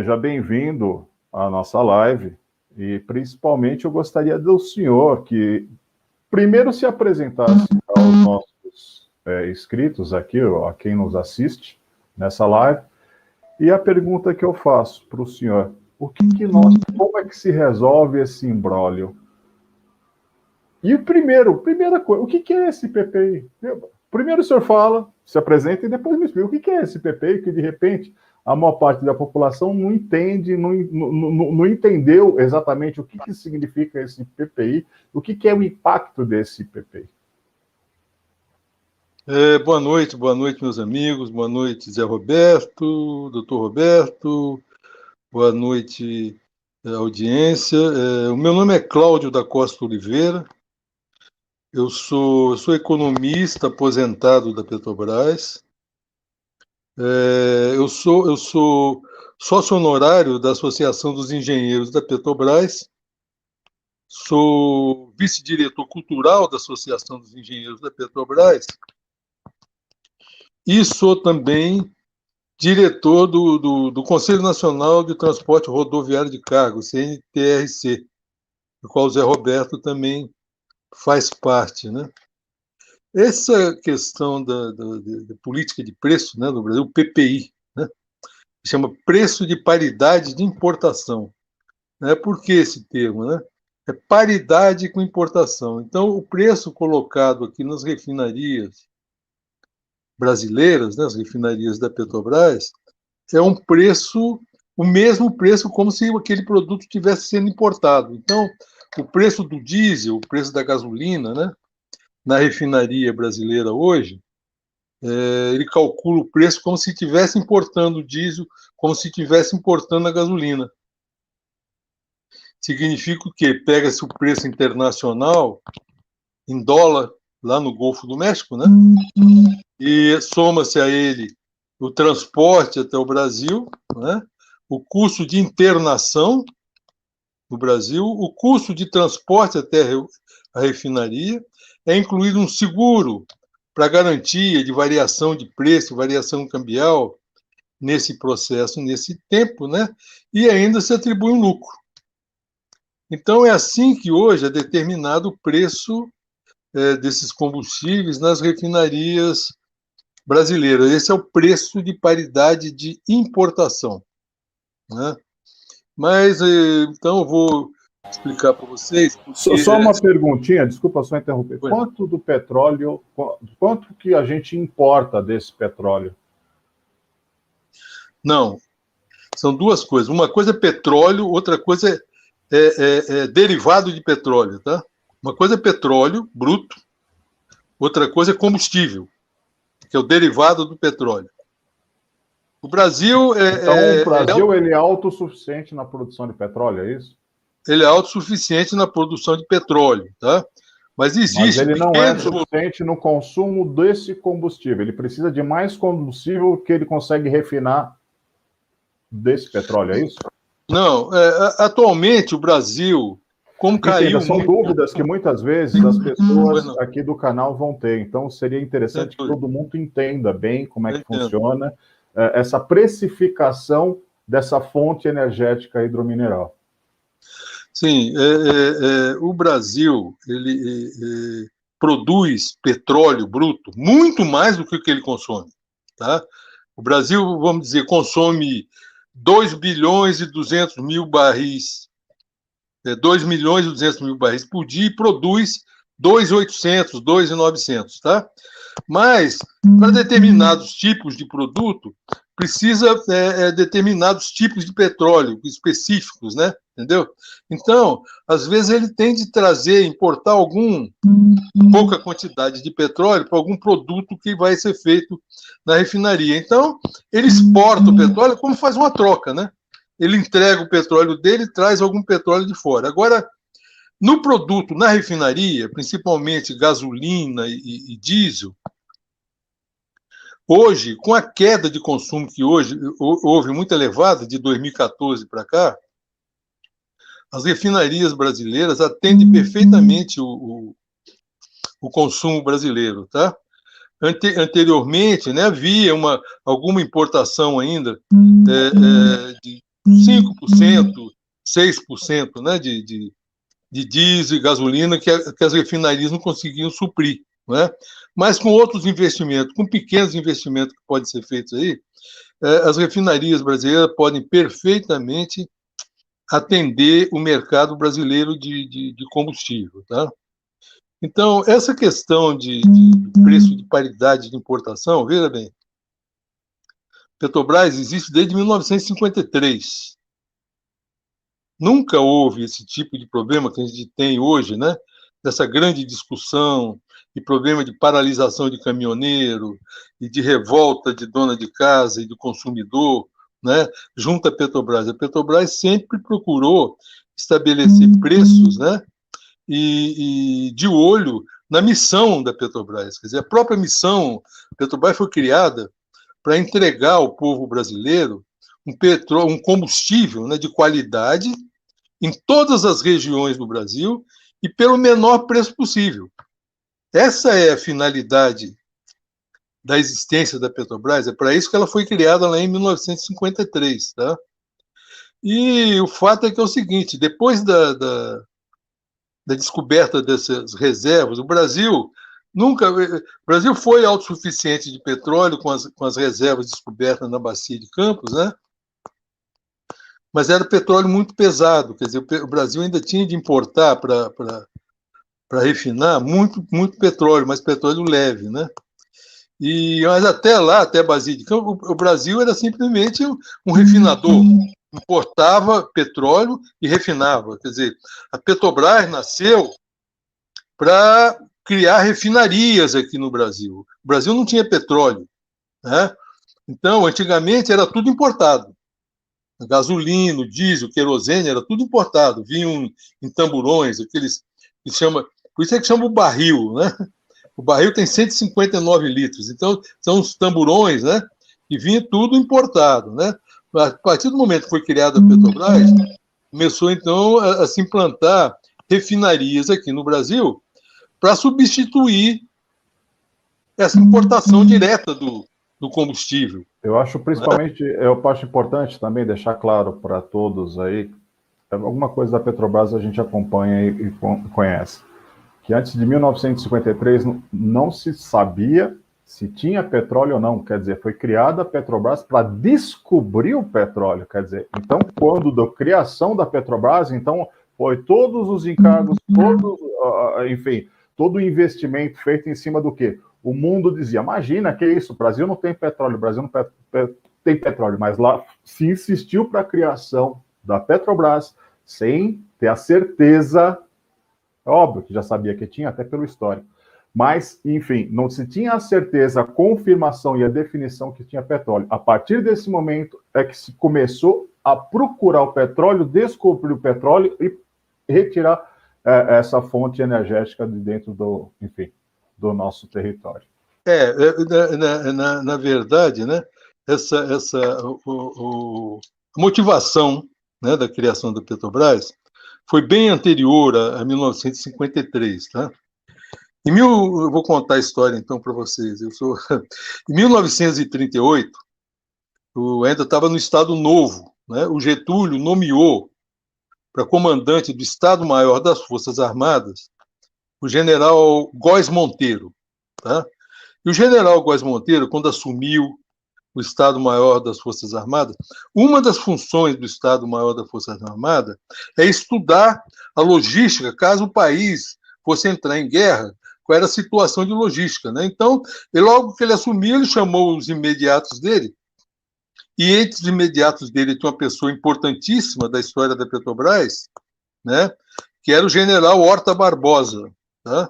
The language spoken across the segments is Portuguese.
seja bem-vindo à nossa live e, principalmente, eu gostaria do senhor que primeiro se apresentasse aos nossos inscritos aqui, a quem nos assiste nessa live. E a pergunta que eu faço para o senhor, como é que se resolve esse imbróglio? E primeira coisa, o que é esse PPI? Primeiro o senhor fala, se apresenta e depois me explica o que é esse PPI, que de repente a maior parte da população não entende, não entendeu exatamente o que significa esse PPI, o que é o impacto desse PPI. Boa noite, meus amigos, boa noite, Zé Roberto, doutor Roberto, boa noite, audiência. O meu nome é Cláudio da Costa Oliveira, eu sou economista aposentado da Petrobras, eu sou sócio honorário da Associação dos Engenheiros da Petrobras, sou vice-diretor cultural da Associação dos Engenheiros da Petrobras e sou também diretor do Conselho Nacional de Transporte Rodoviário de Cargo, CNTRC, do qual o Zé Roberto também faz parte, né? Essa questão da política de preço, né, no Brasil, o PPI, né, chama Preço de Paridade de Importação. Né? Por que esse termo? Né? É paridade com importação. Então, o preço colocado aqui nas refinarias brasileiras, né, as refinarias da Petrobras, é um preço, o mesmo preço como se aquele produto estivesse sendo importado. Então, o preço do diesel, o preço da gasolina, né, na refinaria brasileira hoje, ele calcula o preço como se estivesse importando o diesel, como se estivesse importando a gasolina. Significa o quê? Pega-se o preço internacional em dólar, lá no Golfo do México, né? E soma-se a ele o transporte até o Brasil, né? O custo de internação no Brasil, o custo de transporte até a refinaria, é incluído um seguro para garantia de variação de preço, variação cambial nesse processo, nesse tempo, né? E ainda se atribui um lucro. Então, é assim que hoje é determinado o preço desses combustíveis nas refinarias brasileiras. Esse é o preço de paridade de importação. Né? Mas, então, eu vou explicar para vocês. Porque... Só uma perguntinha, desculpa só interromper. Foi. Quanto do petróleo, quanto que a gente importa desse petróleo? Não, são duas coisas. Uma coisa é petróleo, outra coisa é derivado de petróleo, tá? Uma coisa é petróleo bruto, outra coisa é combustível, que é o derivado do petróleo. O Brasil então, o Brasil ele é autossuficiente na produção de petróleo, é isso? Ele é autossuficiente na produção de petróleo, tá? Mas existe. Mas ele não é suficiente no consumo desse combustível. Ele precisa de mais combustível que ele consegue refinar desse petróleo, é isso? Não, atualmente o Brasil, como caiu... São dúvidas que muitas vezes as pessoas aqui do canal vão ter, então seria interessante que todo mundo entenda bem como é que funciona essa precificação dessa fonte energética hidromineral. Sim, o Brasil ele produz petróleo bruto muito mais do que o que ele consome. Tá? O Brasil, vamos dizer, consome 2 bilhões e 200 mil barris, 2 milhões e 200 mil barris por dia e produz 2.800, 2.900, tá? Mas, para determinados tipos de produto, precisa determinados tipos de petróleo específicos, né? Entendeu? Então, às vezes ele tem de importar pouca quantidade de petróleo para algum produto que vai ser feito na refinaria. Então, ele exporta o petróleo como faz uma troca, né? Ele entrega o petróleo dele e traz algum petróleo de fora. Agora, no produto, na refinaria, principalmente gasolina e diesel, hoje, com a queda de consumo que hoje houve muito elevada, de 2014 para cá, as refinarias brasileiras atendem perfeitamente o consumo brasileiro, tá? Anteriormente, né, havia alguma importação ainda 5%, 6%, né, de diesel e gasolina que as refinarias não conseguiam suprir, né? Mas com outros investimentos, com pequenos investimentos que podem ser feitos aí, as refinarias brasileiras podem perfeitamente atender o mercado brasileiro de combustível, tá? Então, essa questão de preço de paridade de importação, veja bem, Petrobras existe desde 1953. Nunca houve esse tipo de problema que a gente tem hoje, né? Dessa grande discussão e problema de paralisação de caminhoneiro e de revolta de dona de casa e do consumidor, né? Junto à Petrobras. A Petrobras sempre procurou estabelecer preços, né? E de olho na missão da Petrobras. Quer dizer, a própria missão, a Petrobras foi criada para entregar ao povo brasileiro um combustível, né, de qualidade em todas as regiões do Brasil e pelo menor preço possível. Essa é a finalidade da existência da Petrobras, é para isso que ela foi criada lá em 1953. Tá? E o fato é que é o seguinte, depois da descoberta dessas reservas, o Brasil foi autossuficiente de petróleo com as reservas descobertas na bacia de Campos, né? Mas era petróleo muito pesado, quer dizer, o Brasil ainda tinha de importar para refinar muito petróleo, mas petróleo leve, né? Mas até lá, até Bacia de Campos, o Brasil era simplesmente um refinador, importava petróleo e refinava. Quer dizer, a Petrobras nasceu para criar refinarias aqui no Brasil. O Brasil não tinha petróleo, né? Então, antigamente era tudo importado. Gasolina, diesel, querosene, era tudo importado. Vinham em tamburões, aqueles que chama, por isso é que chama o barril, né? O barril tem 159 litros, então são os tamburões, né? E vinha tudo importado, né? A partir do momento que foi criada a Petrobras, começou então a se implantar refinarias aqui no Brasil para substituir essa importação direta do combustível. Eu acho principalmente, eu acho importante também deixar claro para todos aí, alguma coisa da Petrobras a gente acompanha e conhece, que antes de 1953 não se sabia se tinha petróleo ou não, quer dizer, foi criada a Petrobras para descobrir o petróleo, quer dizer, então quando da criação da Petrobras, então foi todos os encargos, enfim, todo o investimento feito em cima do quê? O mundo dizia, imagina que isso, o Brasil não tem petróleo, o Brasil não tem petróleo, mas lá se insistiu para a criação da Petrobras sem ter a certeza, óbvio que já sabia que tinha, até pelo histórico, mas, enfim, não se tinha a certeza, a confirmação e a definição que tinha petróleo. A partir desse momento é que se começou a procurar o petróleo, descobrir o petróleo e retirar essa fonte energética de dentro do nosso território. Na verdade, né, a motivação, né, da criação da Petrobras foi bem anterior a 1953, tá? Eu vou contar a história então para vocês. Em 1938, eu ainda estava no Estado Novo, né? O Getúlio nomeou para comandante do Estado-Maior das Forças Armadas o general Góes Monteiro, tá? E o general Góes Monteiro, quando assumiu o Estado-Maior das Forças Armadas, uma das funções do Estado-Maior das Forças Armadas é estudar a logística, caso o país fosse entrar em guerra, qual era a situação de logística, né? Então, logo que ele assumiu, ele chamou os imediatos dele, e entre os imediatos dele tinha uma pessoa importantíssima da história da Petrobras, né? Que era o general Horta Barbosa, tá?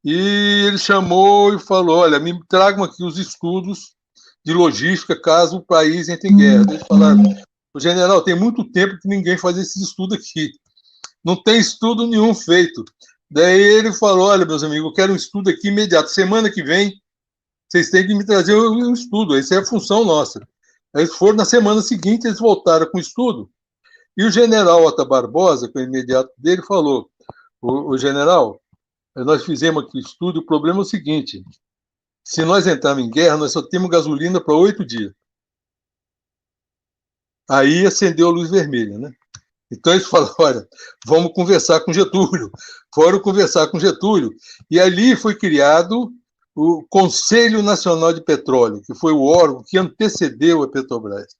E ele chamou e falou, olha, me tragam aqui os estudos de logística caso o país entre em guerra. Eles falaram, o general, tem muito tempo que ninguém faz esse estudo aqui. Não tem estudo nenhum feito. Daí ele falou, olha, meus amigos, eu quero um estudo aqui imediato. Semana que vem, vocês têm que me trazer um estudo. Essa é a função nossa. Aí eles foram, na semana seguinte, eles voltaram com o estudo. E o general Horta Barbosa, que é o imediato dele, falou, o general, nós fizemos aqui o estudo, o problema é o seguinte, se nós entrarmos em guerra, nós só temos gasolina para 8 dias. Aí acendeu a luz vermelha, né? Então eles falaram, olha, vamos conversar com Getúlio. Foram conversar com Getúlio. E ali foi criado o Conselho Nacional de Petróleo, que foi o órgão que antecedeu a Petrobras.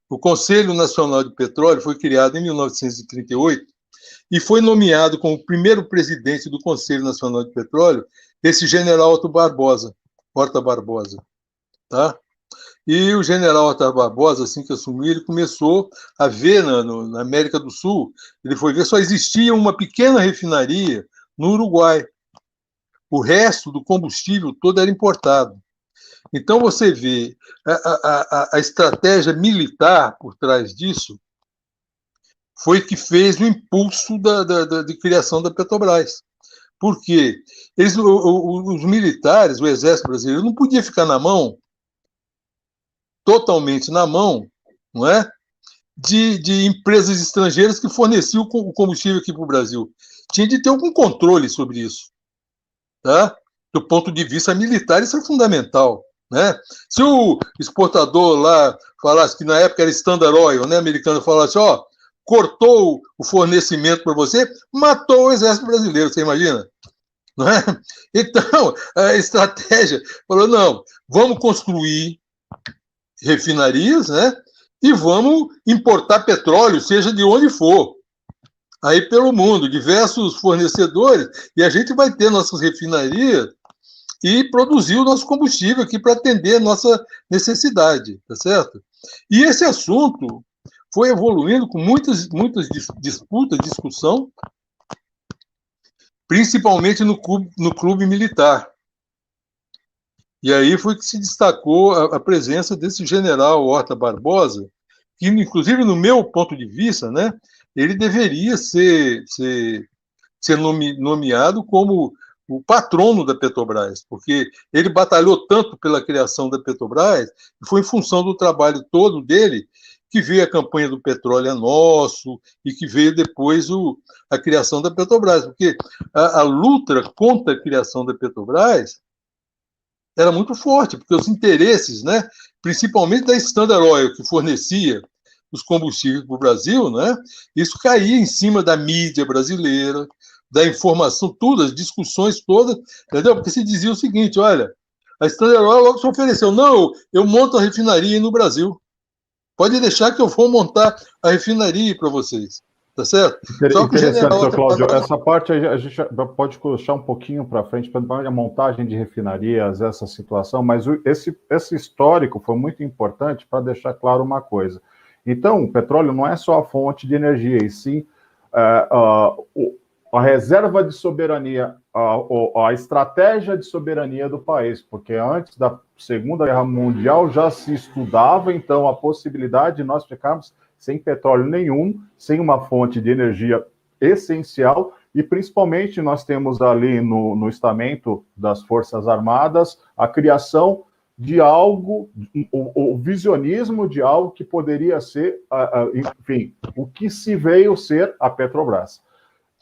O Conselho Nacional de Petróleo foi criado em 1938 e foi nomeado como primeiro presidente do Conselho Nacional de Petróleo esse general Horta Barbosa, tá? E o general Horta Barbosa, assim que assumiu, ele começou a ver na América do Sul, ele foi ver, só existia uma pequena refinaria no Uruguai. O resto do combustível todo era importado. Então você vê a estratégia militar por trás disso foi que fez o impulso de criação da Petrobras. Porque os militares, o exército brasileiro, não podia ficar na mão, totalmente na mão, não é? De empresas estrangeiras que forneciam o combustível aqui para o Brasil. Tinha de ter algum controle sobre isso. Tá? Do ponto de vista militar, isso é fundamental. Né? Se o exportador lá falasse que na época era Standard Oil, né, americano, falasse, ó, cortou o fornecimento para você, matou o exército brasileiro, você imagina? Não é? Então, a estratégia falou, não, vamos construir refinarias, né? E vamos importar petróleo, seja de onde for, aí pelo mundo, diversos fornecedores, e a gente vai ter nossas refinarias e produzir o nosso combustível aqui para atender a nossa necessidade, tá certo? E esse assunto foi evoluindo com muitas disputas, discussão, principalmente no clube militar. E aí foi que se destacou a presença desse general Horta Barbosa, que, inclusive, no meu ponto de vista, né, ele deveria ser nomeado como o patrono da Petrobras, porque ele batalhou tanto pela criação da Petrobras, e foi em função do trabalho todo dele que veio a campanha do petróleo é nosso e que veio depois a criação da Petrobras, porque a luta contra a criação da Petrobras era muito forte, porque os interesses, né, principalmente da Standard Oil, que fornecia os combustíveis para o Brasil, né, isso caía em cima da mídia brasileira, da informação, tudo, as discussões todas, entendeu? Porque se dizia o seguinte, olha, a Standard Oil logo se ofereceu, não, eu monto a refinaria no Brasil, pode deixar que eu vou montar a refinaria para vocês. Tá certo? Só que interessante, seu Cláudio. Essa parte a gente pode puxar um pouquinho para frente, para a montagem de refinarias, essa situação, mas esse histórico foi muito importante para deixar claro uma coisa. Então, o petróleo não é só a fonte de energia, e sim a reserva de soberania, a estratégia de soberania do país, porque antes da Segunda Guerra Mundial já se estudava, então, a possibilidade de nós ficarmos sem petróleo nenhum, sem uma fonte de energia essencial, e principalmente nós temos ali no estamento das Forças Armadas a criação de algo, o visionismo de algo que poderia ser, enfim, o que se veio ser a Petrobras.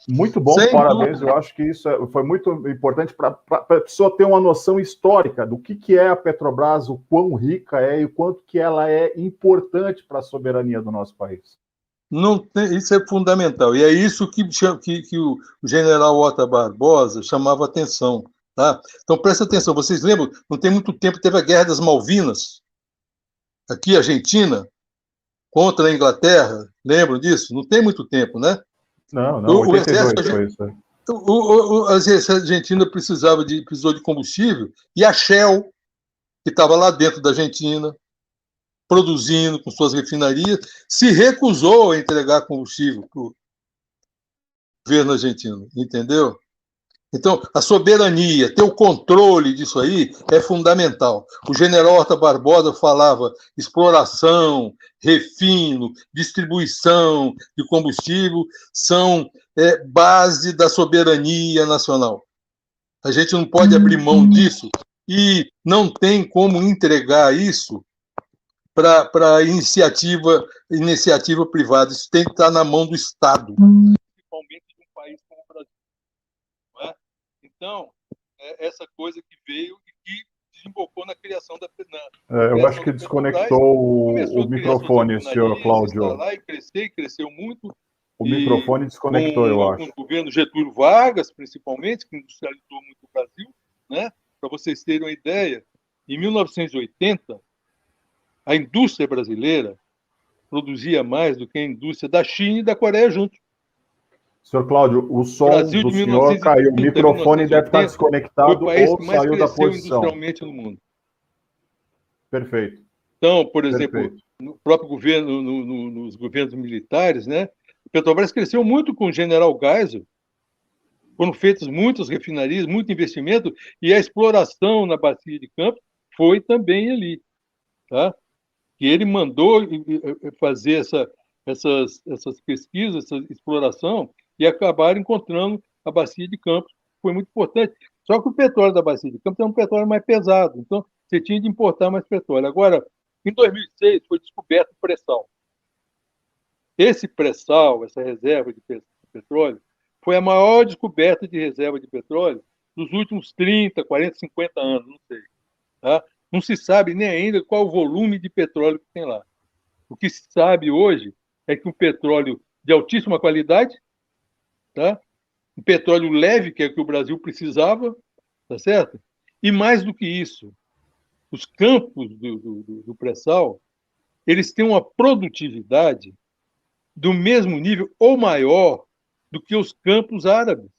Muito bom, sem parabéns. Dúvida. Eu acho que isso foi muito importante para a pessoa ter uma noção histórica do que é a Petrobras, o quão rica é e o quanto que ela é importante para a soberania do nosso país. Não tem, isso é fundamental. E é isso que o general Horta Barbosa chamava atenção. Tá? Então, presta atenção. Vocês lembram, não tem muito tempo, teve a Guerra das Malvinas, aqui, Argentina, contra a Inglaterra. Lembram disso? Não tem muito tempo, né? Não, 82 foi isso. A Argentina precisou de combustível, e a Shell, que estava lá dentro da Argentina, produzindo com suas refinarias, se recusou a entregar combustível para o governo argentino, entendeu? Então, a soberania, ter o controle disso aí é fundamental. O general Horta Barbosa falava exploração, refino, distribuição de combustível são base da soberania nacional. A gente não pode abrir mão disso e não tem como entregar isso para iniciativa privada. Isso tem que estar na mão do Estado, principalmente de um país como o Brasil. Não é? Então, essa coisa que veio e que desembocou na criação da eu acho que desconectou começou o a criação microfone, senhor Cláudio. instalar e cresceu muito. O microfone desconectou, eu acho. Com o governo Getúlio Vargas, principalmente, que industrializou muito o Brasil, né? Para vocês terem uma ideia, em 1980, a indústria brasileira produzia mais do que a indústria da China e da Coreia juntos. Senhor Cláudio, o som Brasil do de senhor caiu. O 1930 a microfone deve estar 1980 foi o desconectado país ou que mais saiu da cresceu posição. industrialmente no mundo. Perfeito. Então, por exemplo, Perfeito. no próprio governo, nos governos militares, né? O Petrobras cresceu muito com o General Geisel. Foram feitas muitas refinarias, muito investimento, e a exploração na Bacia de Campos foi também ali. Tá? Que ele mandou fazer essas pesquisas, essa exploração, e acabaram encontrando a Bacia de Campos. Foi muito importante. Só que o petróleo da Bacia de Campos é um petróleo mais pesado, então você tinha de importar mais petróleo. Agora, em 2006, foi descoberto o pré-sal. Esse pré-sal, essa reserva de petróleo, foi a maior descoberta de reserva de petróleo dos últimos 30, 40, 50 anos, não sei. Tá? Não se sabe nem ainda qual o volume de petróleo que tem lá. O que se sabe hoje é que um petróleo de altíssima qualidade, tá? Um petróleo leve, que é o que o Brasil precisava, tá certo? E mais do que isso, os campos do pré-sal, eles têm uma produtividade do mesmo nível ou maior do que os campos árabes.